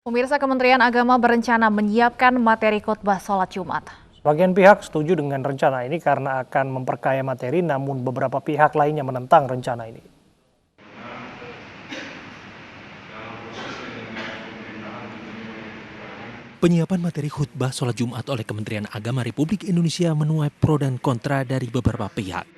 Pemirsa, Kementerian Agama berencana menyiapkan materi khotbah sholat Jumat. Sebagian pihak setuju dengan rencana ini karena akan memperkaya materi, namun beberapa pihak lainnya menentang rencana ini. Penyiapan materi khutbah sholat Jumat oleh Kementerian Agama Republik Indonesia menuai pro dan kontra dari beberapa pihak.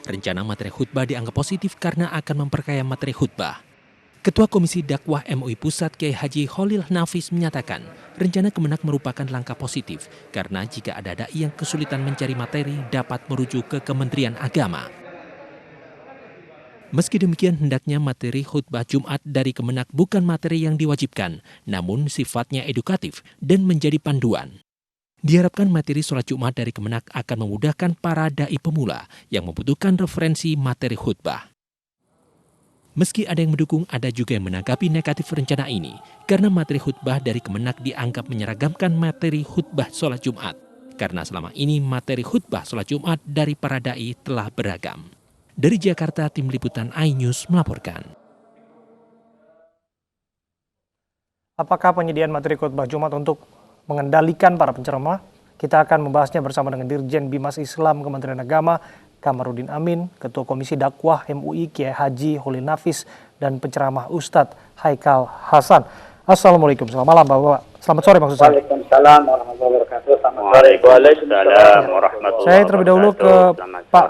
Rencana materi khutbah dianggap positif karena akan memperkaya materi khutbah. Ketua Komisi Dakwah MUI Pusat Kiai Haji Khalil Nafis menyatakan, rencana Kemenak merupakan langkah positif karena jika ada dai yang kesulitan mencari materi dapat merujuk ke Kementerian Agama. Meski demikian, hendaknya materi khutbah Jumat dari Kemenak bukan materi yang diwajibkan, namun sifatnya edukatif dan menjadi panduan. Diharapkan materi sholat Jumat dari Kemenak akan memudahkan para dai pemula yang membutuhkan referensi materi khutbah. Meski ada yang mendukung, ada juga yang menanggapi negatif rencana ini, karena materi khutbah dari Kemenak dianggap menyeragamkan materi khutbah sholat Jumat, karena selama ini materi khutbah sholat Jumat dari para dai telah beragam. Dari Jakarta, Tim Liputan iNews melaporkan. Apakah penyediaan materi khotbah Jumat untuk mengendalikan para penceramah? Kita akan membahasnya bersama dengan Dirjen Bimas Islam Kementerian Agama, Kamarudin Amin, Ketua Komisi Dakwah MUI Kiai Haji Khalil Nafis, dan penceramah Ustadz Haikal Hasan. Assalamualaikum, selamat malam Bapak. Selamat sore maksud saya. Waalaikumsalam warahmatullahi wabarakatuh. Waalaikumsalam warahmatullahi wabarakatuh. Saya terlebih dahulu ke Pak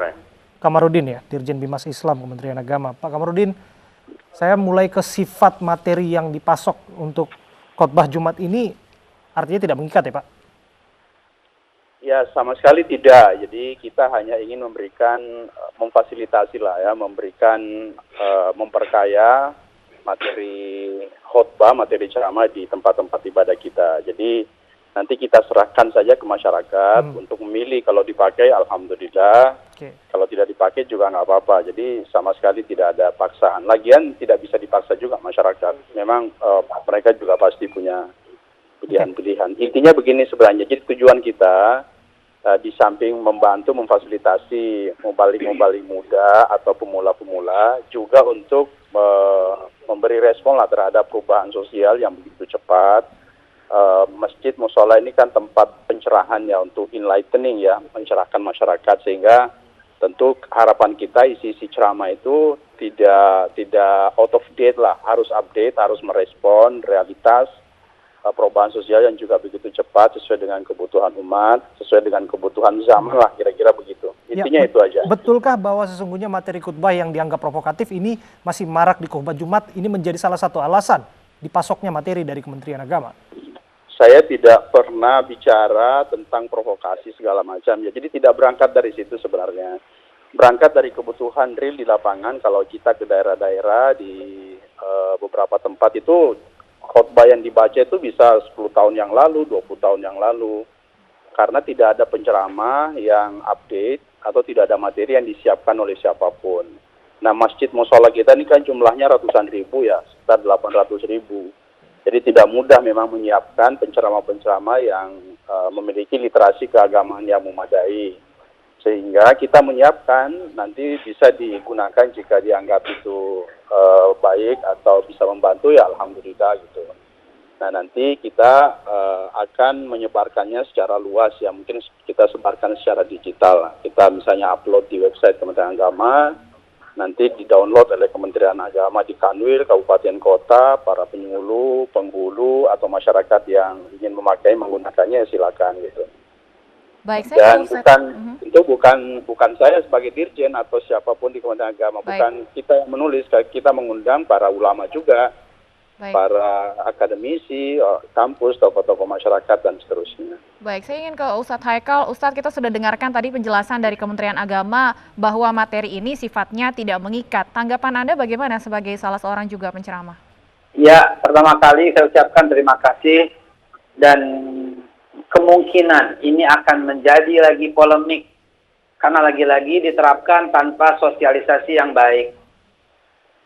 Kamarudin ya, Dirjen Bimas Islam Kementerian Agama. Pak Kamarudin, saya mulai ke sifat materi yang dipasok untuk khotbah Jumat ini, artinya tidak mengikat ya Pak? Ya, sama sekali tidak. Jadi kita hanya ingin memberikan, memfasilitasi lah ya, memberikan, memperkaya materi khotbah, materi ceramah di tempat-tempat ibadah kita. Jadi nanti kita serahkan saja ke masyarakat untuk memilih. Kalau dipakai, alhamdulillah. Kalau tidak dipakai juga nggak apa-apa. Jadi sama sekali tidak ada paksaan. Lagian tidak bisa dipaksa juga masyarakat. Memang mereka juga pasti punya pilihan-pilihan. Intinya begini sebenarnya. Jadi tujuan kita di samping membantu memfasilitasi mubalik-mubalik muda atau pemula-pemula, juga untuk memberi respon lah terhadap perubahan sosial yang begitu cepat. Masjid musola ini kan tempat pencerahan ya, untuk enlightening ya, mencerahkan masyarakat, sehingga tentu harapan kita isi-isi ceramah itu tidak out of date lah, harus update, harus merespon realitas perubahan sosial yang juga begitu cepat, sesuai dengan kebutuhan umat, sesuai dengan kebutuhan zaman lah, kira-kira begitu. Intinya ya, itu aja. Betulkah bahwa sesungguhnya materi khutbah yang dianggap provokatif ini masih marak di khutbah Jumat, ini menjadi salah satu alasan dipasoknya materi dari Kementerian Agama? Saya tidak pernah bicara tentang provokasi segala macam ya. Jadi tidak berangkat dari situ sebenarnya. Berangkat dari kebutuhan real di lapangan. Kalau kita ke daerah-daerah di beberapa tempat itu, khotbah yang dibaca itu bisa 10 tahun yang lalu, 20 tahun yang lalu. Karena tidak ada penceramah yang update atau tidak ada materi yang disiapkan oleh siapapun. Nah, masjid musola kita ini kan jumlahnya ratusan ribu ya, sekitar 800 ribu. Jadi tidak mudah memang menyiapkan penceramah-penceramah yang memiliki literasi keagamaan yang memadai. Sehingga kita menyiapkan, nanti bisa digunakan jika dianggap itu baik atau bisa membantu ya alhamdulillah gitu. Nah, nanti kita akan menyebarkannya secara luas ya, mungkin kita sebarkan secara digital. Kita misalnya upload di website Kementerian Agama, nanti di-download oleh Kementerian Agama di Kanwil, kabupaten kota, para penyuluh, penghulu, atau masyarakat yang ingin memakai menggunakannya silakan gitu. Baik, dan itu bukan saya sebagai dirjen atau siapapun di Kementerian Agama, bukan kita yang menulis, kita mengundang para ulama juga. Para akademisi, kampus, tokoh-tokoh masyarakat, dan seterusnya. Baik, saya ingin ke Ustadz Haikal. Ustadz, kita sudah dengarkan tadi penjelasan dari Kementerian Agama bahwa materi ini sifatnya tidak mengikat. Tanggapan Anda bagaimana sebagai salah seorang juga penceramah? Ya, pertama kali saya ucapkan terima kasih, dan kemungkinan ini akan menjadi lagi polemik karena lagi-lagi diterapkan tanpa sosialisasi yang baik.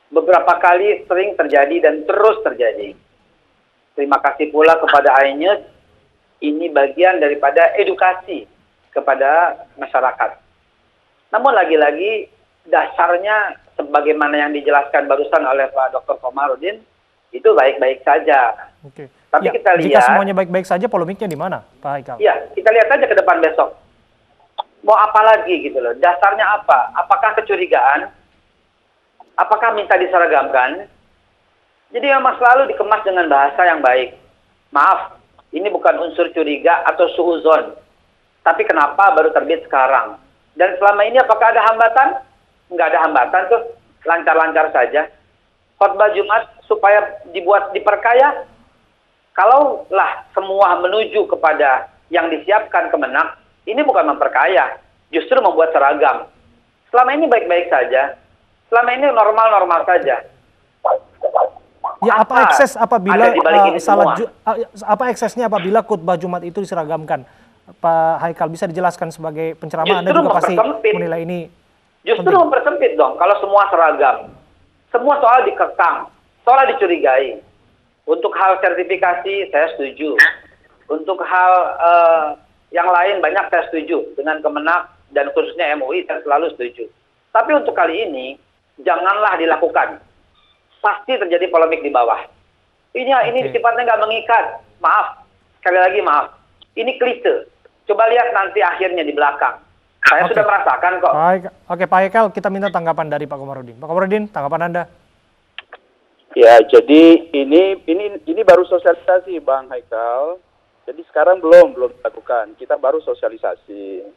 Beberapa kali sering terjadi dan terus terjadi. Terima kasih pula kepada iNews, ini bagian daripada edukasi kepada masyarakat. Namun lagi-lagi dasarnya sebagaimana yang dijelaskan barusan oleh Pak Dr. Kamarudin, itu baik-baik saja. Oke. Tapi Ya, kita jika lihat, semuanya baik-baik saja, polemiknya di mana, Pak Haikal? ya kita lihat saja ke depan besok. Mau apa lagi gitu loh? Dasarnya apa? Apakah kecurigaan? Apakah minta diseragamkan? Jadi memang selalu dikemas dengan bahasa yang baik. Maaf, ini bukan unsur curiga atau suuzon. Tapi kenapa baru terbit sekarang? Dan selama ini apakah ada hambatan? Nggak ada hambatan tuh, lancar-lancar saja. Khotbah Jumat supaya dibuat diperkaya, kalaulah semua menuju kepada yang disiapkan Kemenak, ini bukan memperkaya, justru membuat seragam. Selama ini baik-baik saja, selama ini normal-normal saja. Ya, apa ekses apabila ada di balik ini semua? apa eksesnya apabila khutbah Jumat itu diseragamkan? Pak Haikal bisa dijelaskan sebagai penceramah, Anda Justru juga pasti mempersempit. menilai ini Justru penting. mempersempit dong kalau semua seragam. Semua soal dikekang, soal dicurigai. Untuk hal sertifikasi saya setuju. Untuk hal yang lain banyak saya setuju dengan Kemenak dan khususnya MUI saya selalu setuju. Tapi untuk kali ini janganlah dilakukan. Pasti terjadi polemik di bawah. Ini Oke. sifatnya nggak mengikat. Maaf, sekali lagi maaf. Ini klise. Coba lihat nanti akhirnya di belakang. Saya Oke. sudah merasakan kok. Oke, Pak Haikal, kita minta tanggapan dari Pak Komarudin. Pak Komarudin, tanggapan Anda? Ya, jadi ini baru sosialisasi, Bang Haikal. Jadi sekarang belum dilakukan. Kita baru sosialisasi.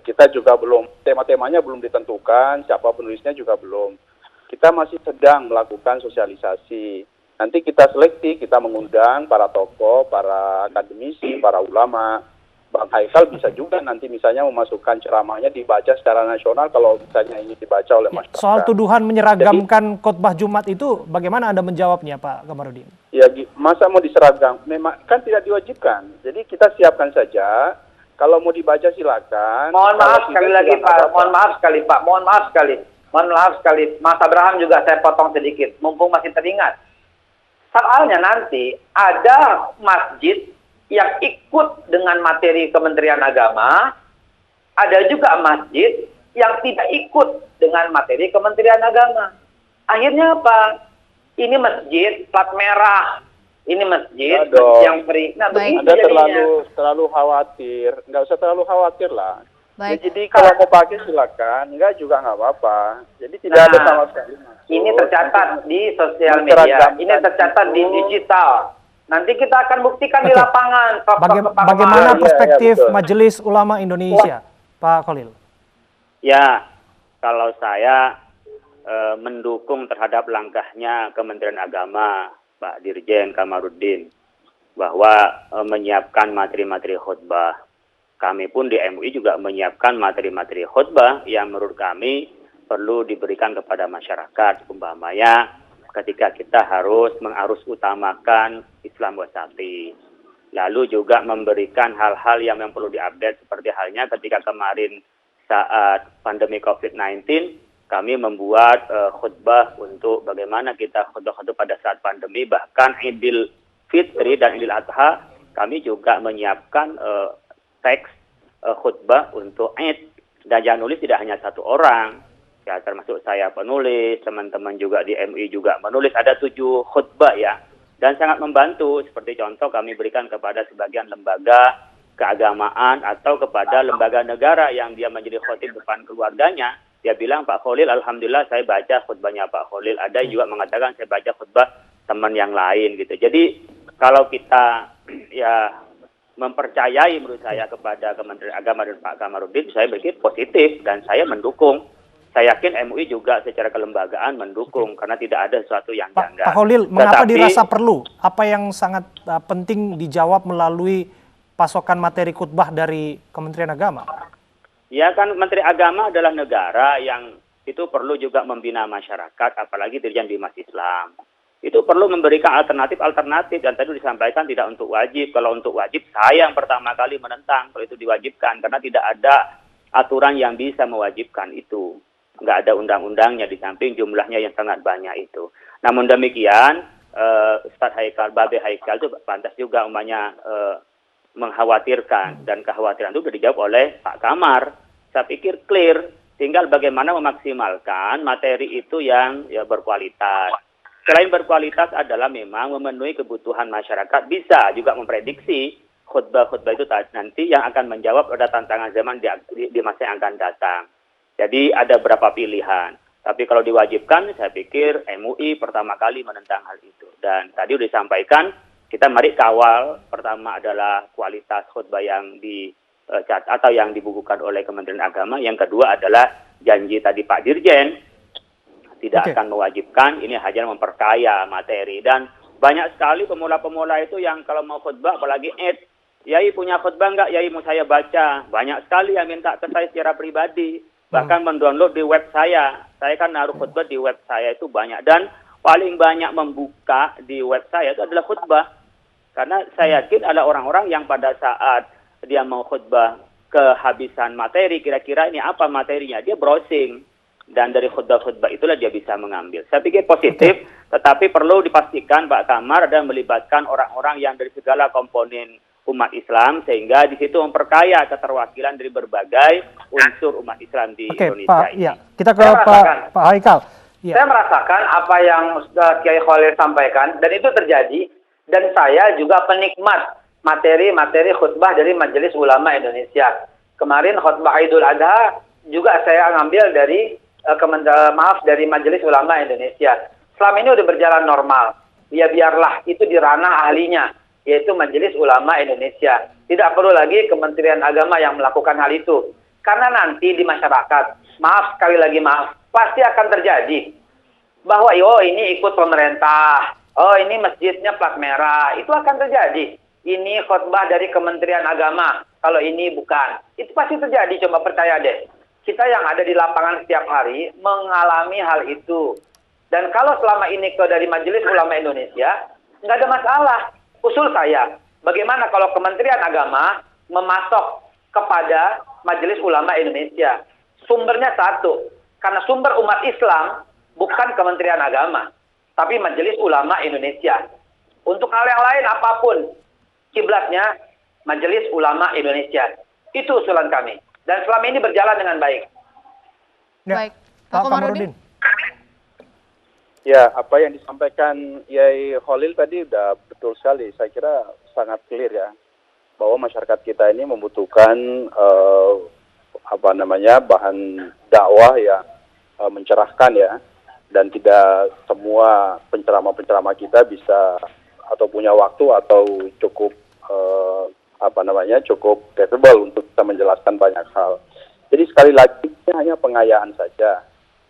Kita juga belum, tema-temanya belum ditentukan, siapa penulisnya juga belum. Kita masih sedang melakukan sosialisasi. Nanti kita seleksi, kita mengundang para tokoh, para akademisi, para ulama. Bang Haikal bisa juga nanti misalnya memasukkan ceramahnya dibaca secara nasional kalau misalnya ini dibaca oleh masyarakat. Soal tuduhan menyeragamkan khutbah Jumat itu, bagaimana Anda menjawabnya, Pak Komarudin? Ya, masa mau diseragam? Memang kan tidak diwajibkan. Jadi kita siapkan saja. Kalau mau dibaca silakan. Mohon maaf Kalau sekali tidak, lagi juga Pak. nggak apa-apa. Mohon maaf sekali Pak. Mohon maaf sekali. Mas Abraham juga saya potong sedikit. Mumpung masih teringat. Soalnya nanti ada masjid yang ikut dengan materi Kementerian Agama. Ada juga masjid yang tidak ikut dengan materi Kementerian Agama. Akhirnya apa? Ini masjid plat merah. Ini masjid Aduh. yang free. Nah, Baik. begitu Anda jadinya. terlalu khawatir. Nggak usah terlalu khawatir lah. Ya, Baik. jadi kalau mau pakai silakan, enggak juga nggak apa-apa. Jadi tidak ada Nah, sama sekali. Ini tercatat di sosial media, Menceragam ini tercatat di digital. Nanti kita akan buktikan di Oke. lapangan. Bagaimana Iya, perspektif betul. Majelis Ulama Indonesia, Pak Khalil? Ya, kalau saya mendukung terhadap langkahnya Kementerian Agama, Pak Dirjen Kamarudin, bahwa menyiapkan materi-materi khutbah. Kami pun di MUI juga menyiapkan materi-materi khutbah yang menurut kami perlu diberikan kepada masyarakat. Umpamanya ketika kita harus mengarus utamakan Islam wasati. Lalu juga memberikan hal-hal yang perlu diupdate seperti halnya ketika kemarin saat pandemi COVID-19 kami membuat khutbah untuk bagaimana kita khutbah pada saat pandemi, bahkan Idul Fitri dan Idul Adha kami juga menyiapkan teks khutbah untuk Id, dan yang nulis tidak hanya satu orang, ya termasuk saya penulis, teman-teman juga di MUI juga menulis, ada 7 khutbah ya, dan sangat membantu. Seperti contoh kami berikan kepada sebagian lembaga keagamaan atau kepada lembaga negara yang dia menjadi khotib depan keluarganya. Dia bilang, Pak Khalil, alhamdulillah saya baca khutbahnya Pak Khalil. Ada juga mengatakan saya baca khutbah teman yang lain gitu. Jadi kalau kita ya mempercayai menurut saya kepada Kementerian Agama dan Pak Kamarudin, saya berpikir positif dan saya mendukung. Saya yakin MUI juga secara kelembagaan mendukung karena tidak ada sesuatu yang Pak janggal. Khalil, mengapa Tetapi, dirasa perlu? Apa yang sangat penting dijawab melalui pasokan materi khutbah dari Kementerian Agama? ya kan Menteri Agama adalah negara yang itu perlu juga membina masyarakat, apalagi Dirjen Bimas Islam. Itu perlu memberikan alternatif-alternatif, dan tadi disampaikan tidak untuk wajib. Kalau untuk wajib, saya yang pertama kali menentang kalau itu diwajibkan, karena tidak ada aturan yang bisa mewajibkan itu. Nggak ada undang-undangnya, di samping jumlahnya yang sangat banyak itu. Namun demikian, Ustadz Haikal, Babe Haikal itu pantas juga umpamanya mengkhawatirkan, dan kekhawatiran itu sudah dijawab oleh Pak Kamar. Saya pikir clear, tinggal bagaimana memaksimalkan materi itu yang ya berkualitas. selain berkualitas adalah memang memenuhi kebutuhan masyarakat, bisa juga memprediksi khutbah-khutbah itu nanti yang akan menjawab pada tantangan zaman di masa yang akan datang. Jadi ada beberapa pilihan. Tapi kalau diwajibkan, saya pikir MUI pertama kali menentang hal itu. Dan tadi sudah disampaikan, kita mari kawal. Pertama adalah kualitas khutbah yang atau yang dibukukan oleh Kementerian Agama. Yang kedua adalah janji tadi Pak Dirjen tidak akan mewajibkan, ini hanya memperkaya materi. Dan banyak sekali pemula-pemula itu yang kalau mau khutbah, apalagi Yai punya khutbah enggak? Yai mau saya baca. Banyak sekali yang minta ke saya secara pribadi. Bahkan mendownload di web saya. Saya kan naruh khutbah di web saya itu banyak. Dan paling banyak membuka di web saya itu adalah khutbah. Karena saya yakin ada orang-orang yang pada saat dia mau khutbah kehabisan materi, kira-kira ini apa materinya, dia browsing. Dan dari khutbah-khutbah itulah dia bisa mengambil. Saya pikir positif, tetapi perlu dipastikan Pak Kamar dan melibatkan orang-orang yang dari segala komponen umat Islam, sehingga di situ memperkaya keterwakilan dari berbagai unsur umat Islam di Indonesia ini. Ya. Kita ke Pak Haikal. Ya. Saya merasakan apa yang Kiai Khalil sampaikan, dan itu terjadi, dan saya juga penikmat materi-materi khutbah dari Majelis Ulama Indonesia. Kemarin khutbah Idul Adha juga saya ngambil dari dari Majelis Ulama Indonesia. Selama ini udah berjalan normal. Ya biarlah itu di ranah ahlinya, yaitu Majelis Ulama Indonesia. Tidak perlu lagi Kementerian Agama yang melakukan hal itu. Karena nanti di masyarakat, sekali lagi pasti akan terjadi. Bahwa ini ikut pemerintah, ini masjidnya plat merah, itu akan terjadi. Ini khutbah dari Kementerian Agama, kalau ini bukan. Itu pasti terjadi, coba percaya deh. Kita yang ada di lapangan setiap hari mengalami hal itu. Dan kalau selama ini dari Majelis Ulama Indonesia, nggak ada masalah. Usul saya, bagaimana kalau Kementerian Agama memasok kepada Majelis Ulama Indonesia? Sumbernya satu, karena sumber umat Islam bukan Kementerian Agama, tapi Majelis Ulama Indonesia. Untuk hal yang lain apapun, kiblatnya Majelis Ulama Indonesia. Itu usulan kami. Dan selama ini berjalan dengan baik. Ya. Baik, Pak Komarudin. Ya, apa yang disampaikan Yai Khalil tadi udah betul sekali. Saya kira sangat clear ya, bahwa masyarakat kita ini membutuhkan bahan dakwah yang mencerahkan ya, dan tidak semua penceramah-penceramah kita bisa atau punya waktu atau cukup cukup capable untuk bisa menjelaskan banyak hal. Jadi sekali lagi ini hanya pengayaan saja.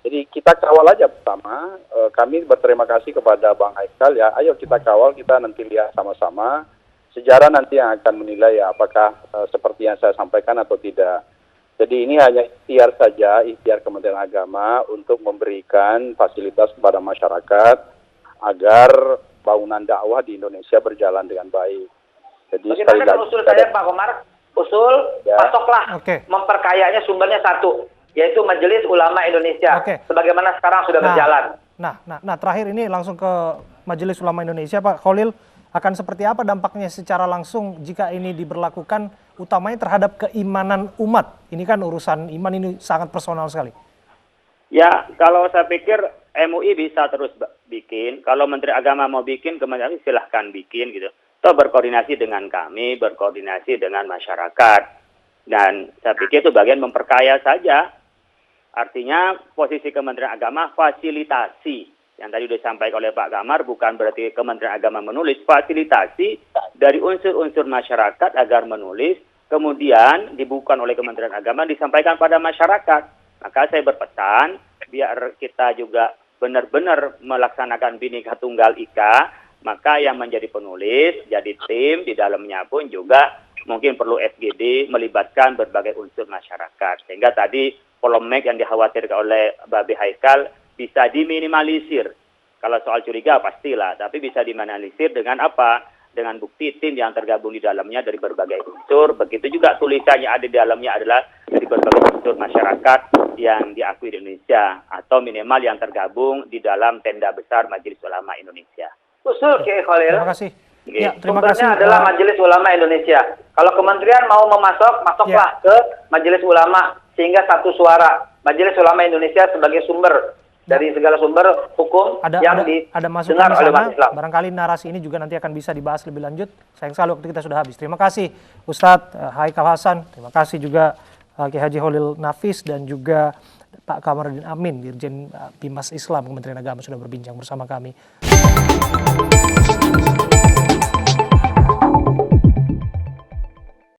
Jadi kita kawal aja bersama. Kami berterima kasih kepada Bang Haikal ya. Ayo kita kawal, kita nanti lihat sama-sama. Sejarah nanti yang akan menilai ya apakah seperti yang saya sampaikan atau tidak. Jadi ini hanya ikhtiar saja, ikhtiar Kementerian Agama untuk memberikan fasilitas kepada masyarakat agar bangunan dakwah di Indonesia berjalan dengan baik. Jadi sekali lagi, usul saya Pak Komar, pasoklah, memperkayanya sumbernya satu, yaitu Majelis Ulama Indonesia, sebagaimana sekarang sudah berjalan. Nah, terakhir ini langsung ke Majelis Ulama Indonesia, Pak Khalil, akan seperti apa dampaknya secara langsung jika ini diberlakukan, utamanya terhadap keimanan umat? Ini kan urusan iman, ini sangat personal sekali. Ya, kalau saya pikir MUI bisa terus bikin, kalau Menteri Agama mau bikin, Kementerian silahkan bikin gitu. Atau berkoordinasi dengan kami, berkoordinasi dengan masyarakat. Dan saya pikir itu bagian memperkaya saja. Artinya posisi Kementerian Agama fasilitasi. Yang tadi sudah disampaikan oleh Pak Kamar, bukan berarti Kementerian Agama menulis, fasilitasi dari unsur-unsur masyarakat agar menulis, kemudian dibuka oleh Kementerian Agama, disampaikan pada masyarakat. Maka saya berpesan, biar kita juga benar-benar melaksanakan Bhinneka Tunggal Ika, maka yang menjadi penulis, jadi tim, di dalamnya pun juga mungkin perlu FGD melibatkan berbagai unsur masyarakat. Sehingga tadi polemik yang dikhawatirkan oleh Babe Haikal bisa diminimalisir. Kalau soal curiga pastilah, tapi bisa diminimalisir dengan apa? Dengan bukti tim yang tergabung di dalamnya dari berbagai unsur. Begitu juga tulisan yang ada di dalamnya adalah dari berbagai unsur masyarakat yang diakui di Indonesia, atau minimal yang tergabung di dalam tenda besar Majelis Ulama Indonesia. Usul Kiai Khalil. Terima kasih. Ya, terima kasih. Adalah Majelis Ulama Indonesia. Kalau kementerian mau masoklah ke Majelis Ulama sehingga satu suara. Majelis Ulama Indonesia sebagai sumber dari segala sumber hukum yang ada masukan didengar di oleh sana. umat Islam. Barangkali narasi ini juga nanti akan bisa dibahas lebih lanjut. Sayang sekali waktu kita sudah habis. Terima kasih Ustadz Haikal Hasan. Terima kasih juga Kiai Haji Holil Nafis dan juga Pak Kamarudin Amin, Dirjen Bimas Islam Kementerian Agama sudah berbincang bersama kami.